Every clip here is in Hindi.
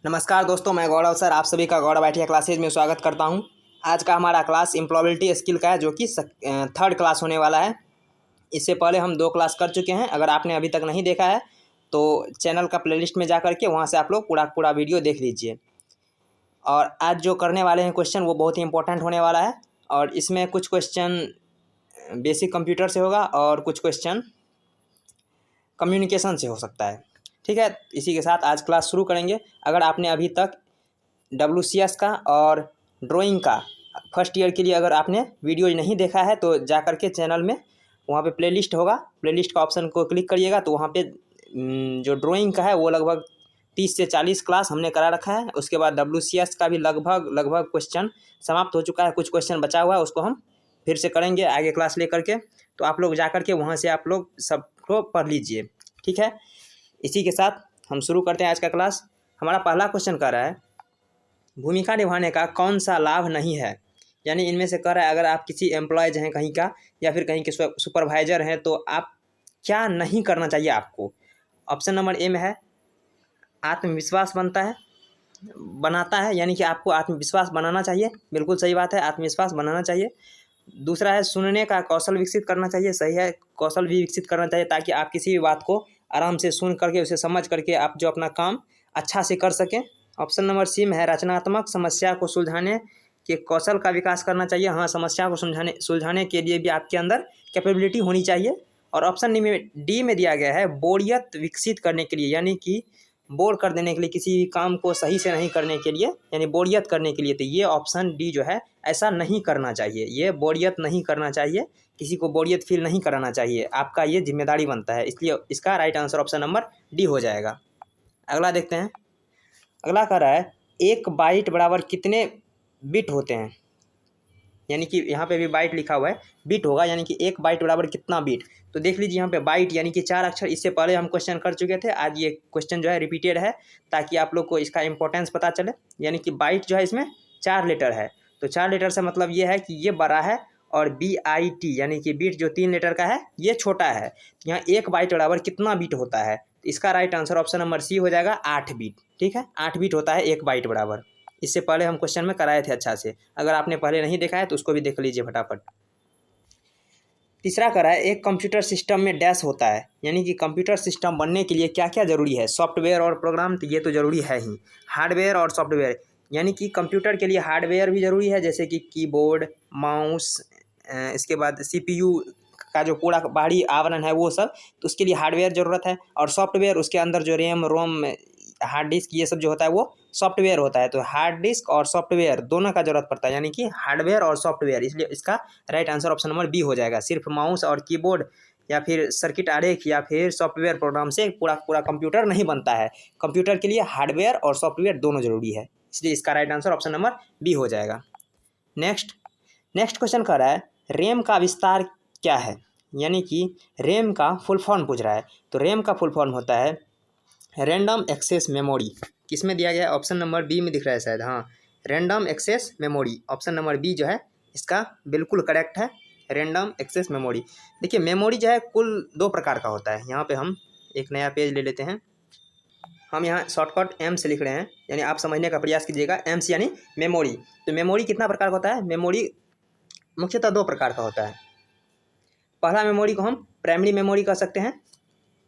नमस्कार दोस्तों, मैं गौरव सर आप सभी का गौरव आईटी क्लासेज में स्वागत करता हूं। आज का हमारा क्लास एम्प्लॉयबिलिटी स्किल का है, जो कि थर्ड क्लास होने वाला है। इससे पहले हम 2 क्लास कर चुके हैं। अगर आपने अभी तक नहीं देखा है तो चैनल का प्लेलिस्ट में जा करके वहां से आप लोग पूरा वीडियो देख लीजिए। और आज जो करने वाले हैं क्वेश्चन वो बहुत ही इंपॉर्टेंट होने वाला है। और इसमें कुछ क्वेश्चन बेसिक कंप्यूटर से होगा और कुछ क्वेश्चन कम्युनिकेशन से हो सकता है। ठीक है, इसी के साथ आज क्लास शुरू करेंगे। अगर आपने अभी तक WCS का और ड्राइंग का फर्स्ट ईयर के लिए अगर आपने वीडियो नहीं देखा है तो जा कर के चैनल में वहाँ पे प्लेलिस्ट होगा, प्लेलिस्ट का ऑप्शन को क्लिक करिएगा तो वहाँ पे जो ड्राइंग का है वो लगभग 30 से 40 क्लास हमने करा रखा है। उसके बाद WCS का भी लगभग क्वेश्चन समाप्त हो चुका है, कुछ क्वेश्चन बचा हुआ है, उसको हम फिर से करेंगे आगे क्लास लेकर के। तो आप लोग जा कर के वहाँ से आप लोग सबको पढ़ लीजिए। ठीक है, इसी के साथ हम शुरू करते हैं आज का क्लास। हमारा पहला क्वेश्चन कह रहा है भूमिका निभाने का कौन सा लाभ नहीं है। यानी इनमें से कह रहा है अगर आप किसी एम्प्लॉयज हैं कहीं का या फिर कहीं के सुपरवाइजर हैं तो आप क्या नहीं करना चाहिए आपको। ऑप्शन नंबर ए में है आत्मविश्वास बनाता है, यानी कि आपको आत्मविश्वास बनाना चाहिए। बिल्कुल सही बात है, आत्मविश्वास बनाना चाहिए। दूसरा है सुनने का कौशल विकसित करना चाहिए। सही है, कौशल भी विकसित करना चाहिए ताकि आप किसी भी बात को आराम से सुन करके उसे समझ करके आप जो अपना काम अच्छा से कर सकें। ऑप्शन नंबर सी में है रचनात्मक समस्या को सुलझाने के कौशल का विकास करना चाहिए। हाँ, समस्या को सुलझाने के लिए भी आपके अंदर कैपेबिलिटी होनी चाहिए। और ऑप्शन डी में दिया गया है बोरियत विकसित करने के लिए, यानी कि बोर कर देने के लिए, किसी भी काम को सही से नहीं करने के लिए, यानी बोरियत करने के लिए। तो ये ऑप्शन डी जो है ऐसा नहीं करना चाहिए, ये बोरियत नहीं करना चाहिए, किसी को बोरियत फील नहीं कराना चाहिए, आपका ये जिम्मेदारी बनता है। इसलिए इसका right answer option number D हो जाएगा। अगला देखते हैं। अगला कह रहा है 1 बाइट बराबर कितने बिट होते हैं। यानी कि यहाँ पे भी बाइट लिखा हुआ है, बिट होगा, यानी कि 1 बाइट बराबर कितना बिट। तो देख लीजिए यहाँ पे बाइट यानी कि 4 अक्षर। इससे पहले हम क्वेश्चन कर चुके थे, आज ये क्वेश्चन जो है रिपीटेड है ताकि आप लोग को इसका इंपॉर्टेंस पता चले। यानी कि बाइट जो है इसमें 4 लेटर है। तो 4 लेटर से मतलब ये है कि ये बड़ा है और BIT यानी कि बीट जो 3 लेटर का है ये छोटा है। यहाँ 1 बाइट बराबर कितना बीट होता है, तो इसका right answer option number C हो जाएगा 8 बीट। ठीक है, 8 बीट होता है 1 बाइट बराबर। इससे पहले हम क्वेश्चन में कराए थे अच्छा से, अगर आपने पहले नहीं देखा है तो उसको भी देख लीजिए फटाफट। तीसरा करा है एक कंप्यूटर सिस्टम में डैश होता है, यानी कि कंप्यूटर सिस्टम बनने के लिए क्या क्या जरूरी है। सॉफ्टवेयर और प्रोग्राम, तो ये तो जरूरी है ही। हार्डवेयर और सॉफ्टवेयर, यानी कि कंप्यूटर के लिए हार्डवेयर भी जरूरी है, जैसे कि कीबोर्ड, माउस, इसके बाद CPU का जो पूरा बाहरी आवरण है वो सब, तो उसके लिए हार्डवेयर ज़रूरत है। और सॉफ्टवेयर, उसके अंदर जो रैम रोम हार्ड डिस्क ये सब जो होता है वो सॉफ्टवेयर होता है। तो हार्ड डिस्क और सॉफ्टवेयर दोनों का जरूरत पड़ता है, यानी कि हार्डवेयर और सॉफ्टवेयर। इसलिए इसका right answer option number B हो जाएगा। सिर्फ माउस और कीबोर्ड या फिर सर्किट आरेख या फिर सॉफ्टवेयर प्रोग्राम से पूरा कंप्यूटर नहीं बनता है। कंप्यूटर के लिए हार्डवेयर और सॉफ्टवेयर दोनों जरूरी है, इसलिए इसका right answer option number B हो जाएगा। नेक्स्ट क्वेश्चन कर रहा है रैम का विस्तार क्या है। यानी कि रैम का फुल फॉर्म पूछ रहा है। तो रैम का फुल फॉर्म होता है रैंडम एक्सेस मेमोरी। किसमें दिया गया है, ऑप्शन नंबर बी में दिख रहा है शायद। हाँ, random access memory, option number B जो है इसका बिल्कुल करेक्ट है, रैंडम एक्सेस मेमोरी। देखिए मेमोरी जो है कुल 2 प्रकार का होता है। यहाँ पे हम एक नया पेज ले लेते हैं। हम यहाँ शॉर्टकट एम से लिख रहे हैं, यानी आप समझने का प्रयास कीजिएगा। एम्स यानी मेमोरी। तो मेमोरी कितना प्रकार का होता है, मेमोरी मुख्यतः 2 प्रकार का होता है। पहला मेमोरी को हम प्राइमरी मेमोरी कह सकते हैं,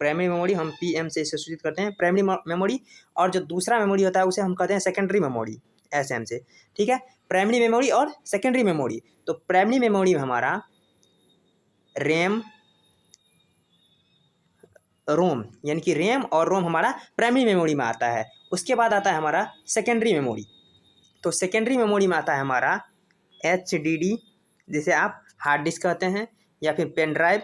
प्राइमरी मेमोरी हम PM से इसे सूचित करते हैं, प्राइमरी मेमोरी। और जो दूसरा मेमोरी होता है उसे हम कहते हैं सेकेंडरी मेमोरी, SM से। ठीक है, प्राइमरी मेमोरी और सेकेंडरी मेमोरी। तो प्राइमरी मेमोरी में हमारा रैम रोम, यानी कि रैम और रोम हमारा प्राइमरी मेमोरी में आता है। उसके बाद आता है हमारा सेकेंडरी मेमोरी। तो सेकेंडरी मेमोरी में आता है हमारा HDD, जिसे आप हार्ड डिस्क कहते हैं, या फिर पेन ड्राइव,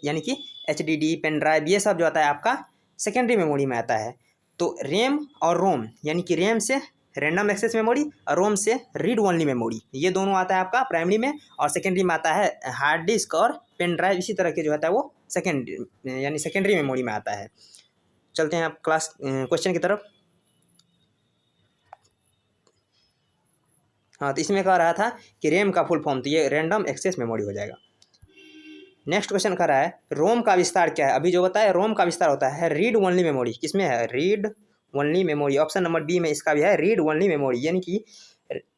यानी कि HDD पेन ड्राइव ये सब जो आता है आपका सेकेंडरी मेमोरी में आता है। तो रैम और रोम, यानी कि रैम से रैंडम एक्सेस मेमोरी और रोम से रीड ओनली मेमोरी, ये दोनों आता है आपका प्राइमरी में। और सेकेंडरी में आता है हार्ड डिस्क और पेन ड्राइव, इसी तरह के जो होता है वो सेकेंडरी यानी सेकेंडरी मेमोरी में आता है। चलते हैं आप क्वेश्चन की तरफ। हाँ, तो इसमें कह रहा था कि रैम का फुल फॉर्म, तो ये रैंडम एक्सेस मेमोरी हो जाएगा। नेक्स्ट क्वेश्चन कर रहा है रोम का विस्तार क्या है। अभी जो बताया रोम का विस्तार होता है रीड ओनली मेमोरी। किसमें है, read only memory. Option number B में इसका भी है रीड ओनली मेमोरी, यानी कि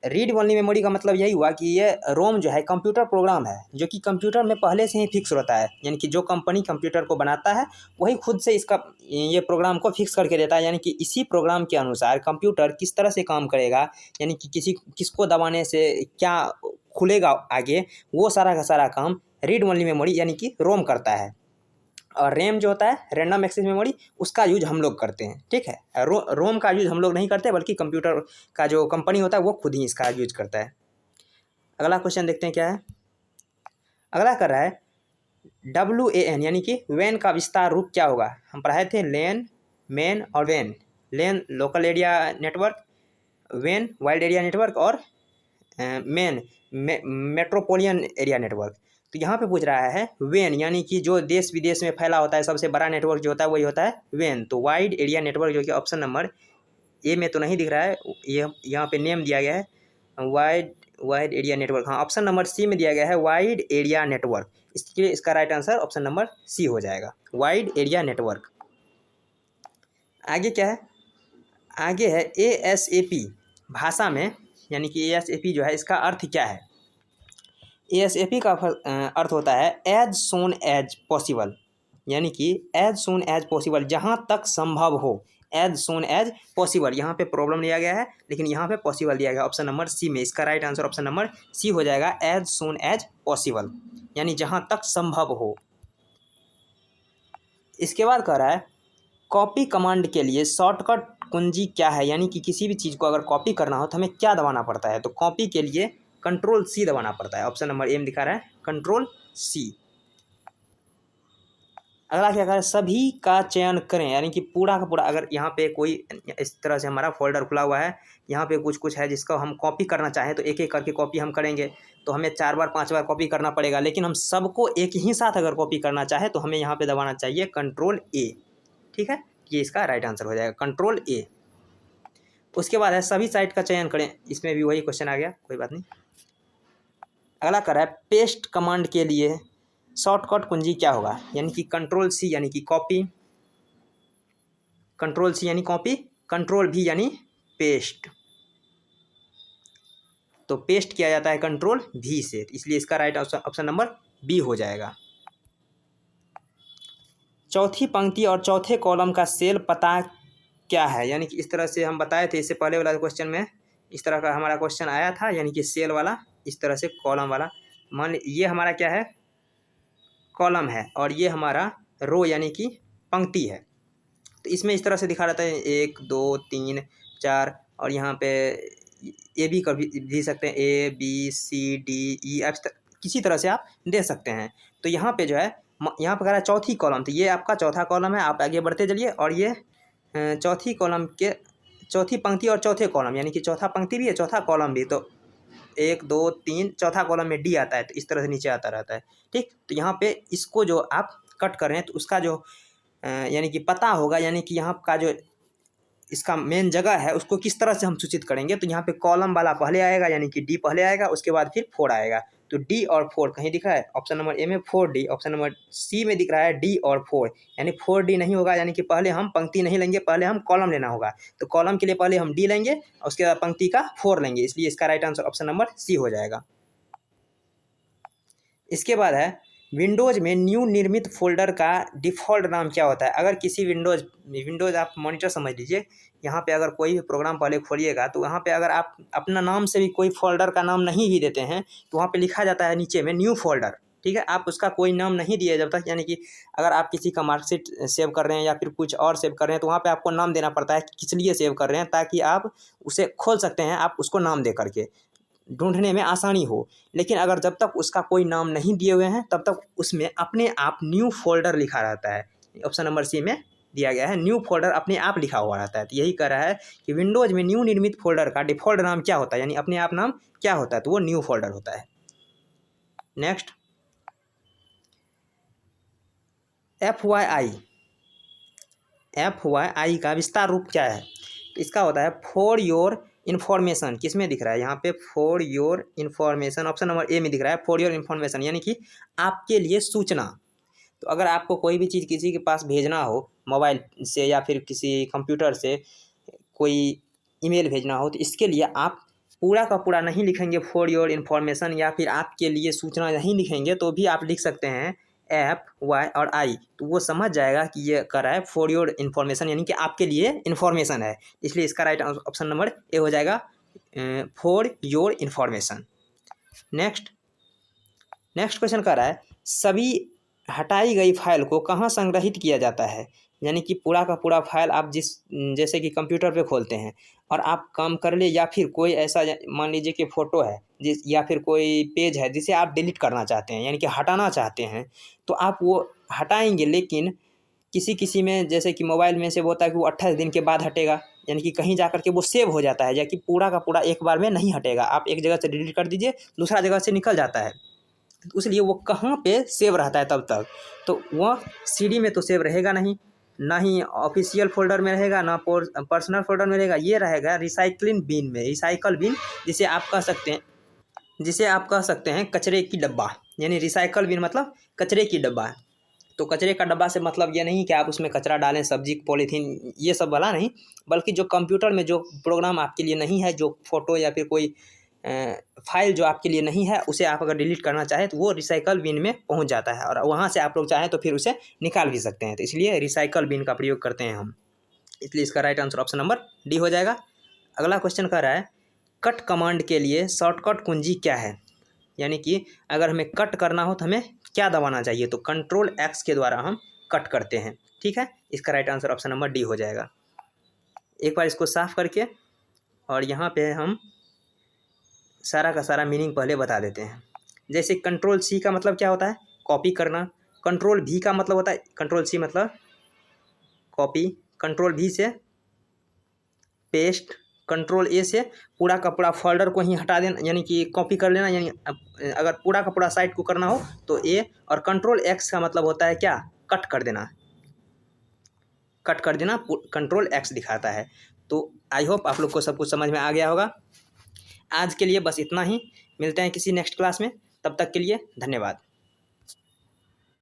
रीड ओनली मेमोरी का मतलब यही हुआ कि ये रोम जो है कंप्यूटर प्रोग्राम है जो कि कंप्यूटर में पहले से ही फिक्स रहता है, यानी कि जो कंपनी कंप्यूटर को बनाता है वही खुद से इसका ये प्रोग्राम को फिक्स करके देता है, यानी कि इसी प्रोग्राम के अनुसार कंप्यूटर किस तरह से काम करेगा, यानी कि किसको दबाने से क्या खुलेगा आगे, वो सारा का सारा काम रीड ओनली मेमोरी यानी कि रोम करता है। और रैम जो होता है रैंडम एक्सेस मेमोरी, उसका यूज हम लोग करते हैं, ठीक है। रोम का यूज हम लोग नहीं करते, बल्कि कंप्यूटर का जो कंपनी होता है वो खुद ही इसका यूज करता है। अगला क्वेश्चन देखते हैं क्या है। अगला कर रहा है WAN यानी कि वैन का विस्तार रूप क्या होगा। हम पढ़ाए थे लैन, मैन और वैन। लैन लोकल एरिया नेटवर्क, वैन वाइड एरिया नेटवर्क और मैन मेट्रोपोलियन एरिया नेटवर्क। तो यहाँ पे पूछ रहा है वैन यानी कि जो देश विदेश में फैला होता है सबसे बड़ा नेटवर्क जो होता है वही होता है वैन। तो वाइड एरिया नेटवर्क जो कि ऑप्शन नंबर ए में तो नहीं दिख रहा है, ये यहाँ पे नेम दिया गया है वाइड एरिया नेटवर्क। हाँ, ऑप्शन नंबर सी में दिया गया है वाइड एरिया नेटवर्क, इसके लिए इसका right answer option number C हो जाएगा, वाइड एरिया नेटवर्क। आगे क्या है, आगे है ASAP भाषा में, यानी कि ASAP जो है इसका अर्थ क्या है। ASAP का अर्थ होता है एज सून एज पॉसिबल, यानी कि एज सून एज पॉसिबल, जहाँ तक संभव हो, एज सून एज पॉसिबल। यहाँ पे प्रॉब्लम लिया गया है लेकिन यहाँ पे पॉसिबल दिया गया ऑप्शन नंबर सी में, इसका right answer option number C हो जाएगा, एज सून एज पॉसिबल, यानी जहाँ तक संभव हो। इसके बाद कह रहा है कॉपी कमांड के लिए शॉर्टकट कुंजी क्या है, यानी कि किसी भी चीज़ को अगर कॉपी करना हो तो हमें क्या दबाना पड़ता है। तो कॉपी के लिए कंट्रोल सी दबाना पड़ता है, ऑप्शन नंबर ए में दिखा रहा है कंट्रोल सी। अगला क्या करें, सभी का चयन करें, यानी कि पूरा का पूरा, अगर यहाँ पे कोई इस तरह से हमारा फोल्डर खुला हुआ है, यहाँ पे कुछ है जिसका हम कॉपी करना चाहें तो एक एक करके कॉपी हम करेंगे तो हमें 4 बार 5 बार कॉपी करना पड़ेगा, लेकिन हम सबको एक ही साथ अगर कॉपी करना चाहे तो हमें यहाँ पे दबाना चाहिए कंट्रोल ए, ठीक है। ये इसका राइट आंसर हो जाएगा कंट्रोल ए। उसके बाद है सभी साइट का चयन करें, इसमें भी वही क्वेश्चन आ गया, कोई बात नहीं। अगला कर रहा है पेस्ट कमांड के लिए शॉर्टकट कुंजी क्या होगा, यानी कि कंट्रोल सी यानी कि कॉपी, कंट्रोल सी यानी कॉपी, कंट्रोल भी यानी पेस्ट। तो पेस्ट किया जाता है कंट्रोल भी से, इसलिए इसका राइट ऑप्शन नंबर बी हो जाएगा। चौथी पंक्ति और चौथे कॉलम का सेल पता क्या है, यानी कि इस तरह से हम बताए थे इससे पहले वाला क्वेश्चन में, इस तरह का हमारा क्वेश्चन आया था, यानी कि सेल वाला इस तरह से कॉलम वाला। मान ये हमारा क्या है, कॉलम है, और ये हमारा रो यानी कि पंक्ति है। तो इसमें इस तरह से दिखा रहता है 1 2 3 4, और यहाँ पे ए भी कभी दे सकते हैं, ABCDE, किसी तरह से आप दे सकते हैं। तो यहाँ पे जो है, यहाँ पर कह रहा है चौथी कॉलम, तो ये आपका चौथा कॉलम है, आप आगे बढ़ते चलिए, और ये चौथी कॉलम के चौथी पंक्ति और चौथे कॉलम, यानी कि चौथा पंक्ति भी है चौथा कॉलम भी, तो 1 2 3 चौथा कॉलम में डी आता है, तो इस तरह से नीचे आता रहता है, ठीक। तो यहाँ पे इसको जो आप कट कर रहे हैं तो उसका जो यानी कि पता होगा, यानी कि यहाँ का जो इसका मेन जगह है उसको किस तरह से हम सूचित करेंगे। तो यहाँ पे कॉलम वाला पहले आएगा, यानी कि डी पहले आएगा, उसके बाद फिर 4 आएगा। तो डी और 4 कहीं दिख रहा है, ऑप्शन नंबर ए में 4D, ऑप्शन नंबर सी में दिख रहा है डी और 4, यानी 4D नहीं होगा, यानी कि पहले हम पंक्ति नहीं लेंगे, पहले हम कॉलम लेना होगा। तो कॉलम के लिए पहले हम डी लेंगे और उसके बाद पंक्ति का 4 लेंगे, इसलिए इसका right answer option number C हो जाएगा। इसके बाद है विंडोज़ में न्यू निर्मित फोल्डर का डिफ़ॉल्ट नाम क्या होता है। अगर किसी विंडोज़ आप मॉनिटर समझ लीजिए, यहाँ पे अगर कोई भी प्रोग्राम पहले खोलिएगा तो वहाँ पे अगर आप अपना नाम से भी कोई फोल्डर का नाम नहीं भी देते हैं तो वहाँ पे लिखा जाता है नीचे में न्यू फोल्डर, ठीक है। आप उसका कोई नाम नहीं दिए जब तक, यानी कि अगर आप किसी का मार्कशीट सेव कर रहे हैं या फिर कुछ और सेव कर रहे हैं तो वहाँ पर आपको नाम देना पड़ता है कि किस लिए सेव कर रहे हैं, ताकि आप उसे खोल सकते हैं, आप उसको नाम दे करके ढूंढने में आसानी हो। लेकिन अगर जब तक उसका कोई नाम नहीं दिए हुए हैं तब तक उसमें अपने आप न्यू फोल्डर लिखा रहता है, ऑप्शन नंबर सी में दिया गया है न्यू फोल्डर अपने आप लिखा हुआ रहता है। तो यही कह रहा है कि विंडोज़ में न्यू निर्मित फोल्डर का डिफ़ॉल्ट नाम क्या होता है, यानी अपने आप नाम क्या होता है, तो वो न्यू फोल्डर होता है। नेक्स्ट FYI का विस्तार रूप क्या है। तो इसका होता है फॉर योर इन्फॉर्मेशन, किस में दिख रहा है यहाँ पे, for your information, option number A में दिख रहा है फॉर योर इन्फॉर्मेशन, यानी कि आपके लिए सूचना। तो अगर आपको कोई भी चीज़ किसी के पास भेजना हो मोबाइल से या फिर किसी कंप्यूटर से कोई ईमेल भेजना हो, तो इसके लिए आप पूरा का पूरा नहीं लिखेंगे फॉर योर इन्फॉर्मेशन या फिर आपके लिए सूचना नहीं लिखेंगे, तो भी आप लिख सकते हैं एफ वाई और आई, तो वो समझ जाएगा कि ये कर रहा है फॉर योर इन्फॉर्मेशन, यानी कि आपके लिए इन्फॉर्मेशन है। इसलिए इसका राइट ऑप्शन नंबर ए हो जाएगा, for your information. Next question कर रहा है सभी हटाई गई फाइल को कहाँ संग्रहित किया जाता है। यानी कि पूरा का पूरा फाइल आप जैसे कि कंप्यूटर पे खोलते हैं और आप काम कर ले, या फिर कोई ऐसा मान लीजिए कि फ़ोटो है या फिर कोई पेज है जिसे आप डिलीट करना चाहते हैं, यानी कि हटाना चाहते हैं, तो आप वो हटाएंगे। लेकिन किसी में जैसे कि मोबाइल में से होता है कि वो 28 दिन के बाद हटेगा, यानी कि कहीं जा कर के वो सेव हो जाता है, या कि पूरा का पूरा एक बार में नहीं हटेगा। आप एक जगह से डिलीट कर दीजिए, दूसरा जगह से निकल जाता है, इसलिए वो कहाँ पे सेव रहता है तब तक, तो वह सीडी में तो सेव रहेगा नहीं, ना ही ऑफिशियल फोल्डर में रहेगा, ना पर्सनल फोल्डर में रहेगा। ये रहेगा रिसाइकलिंग बिन में, रिसाइकल बिन जिसे आप कह सकते हैं कचरे की डब्बा, यानी रिसाइकल बिन मतलब कचरे की डब्बा। तो कचरे का डब्बा से मतलब ये नहीं कि आप उसमें कचरा डालें, सब्जी पॉलीथीन ये सब वाला नहीं, बल्कि जो कंप्यूटर में जो प्रोग्राम आपके लिए नहीं है, जो फोटो या फिर कोई फाइल जो आपके लिए नहीं है, उसे आप अगर डिलीट करना चाहें तो वो रिसाइकल बिन में पहुंच जाता है, और वहां से आप लोग चाहें तो फिर उसे निकाल भी सकते हैं। तो इसलिए रिसाइकल बिन का प्रयोग करते हैं हम, इसलिए इसका right answer option number D हो जाएगा। अगला क्वेश्चन कर रहा है कट कमांड के लिए शॉर्टकट कुंजी क्या है। यानी कि अगर हमें कट करना हो तो हमें क्या दबाना चाहिए, तो कंट्रोल एक्स के द्वारा हम कट करते हैं। ठीक है, इसका right answer option number D हो जाएगा। एक बार इसको साफ करके और यहाँ पे हम सारा का सारा मीनिंग पहले बता देते हैं। जैसे कंट्रोल सी का मतलब क्या होता है, कॉपी करना। कंट्रोल भी का मतलब होता है, कंट्रोल सी मतलब कॉपी, कंट्रोल भी से पेस्ट, कंट्रोल ए से पूरा का पूरा फोल्डर को ही हटा देना, यानी कि कॉपी कर लेना, यानी अगर पूरा का पूरा साइट को करना हो तो ए। और कंट्रोल एक्स का मतलब होता है क्या, कट कर देना, कंट्रोल एक्स दिखाता है। तो आई होप आप लोग को सब कुछ समझ में आ गया होगा। आज के लिए बस इतना ही, मिलते हैं किसी नेक्स्ट क्लास में, तब तक के लिए धन्यवाद।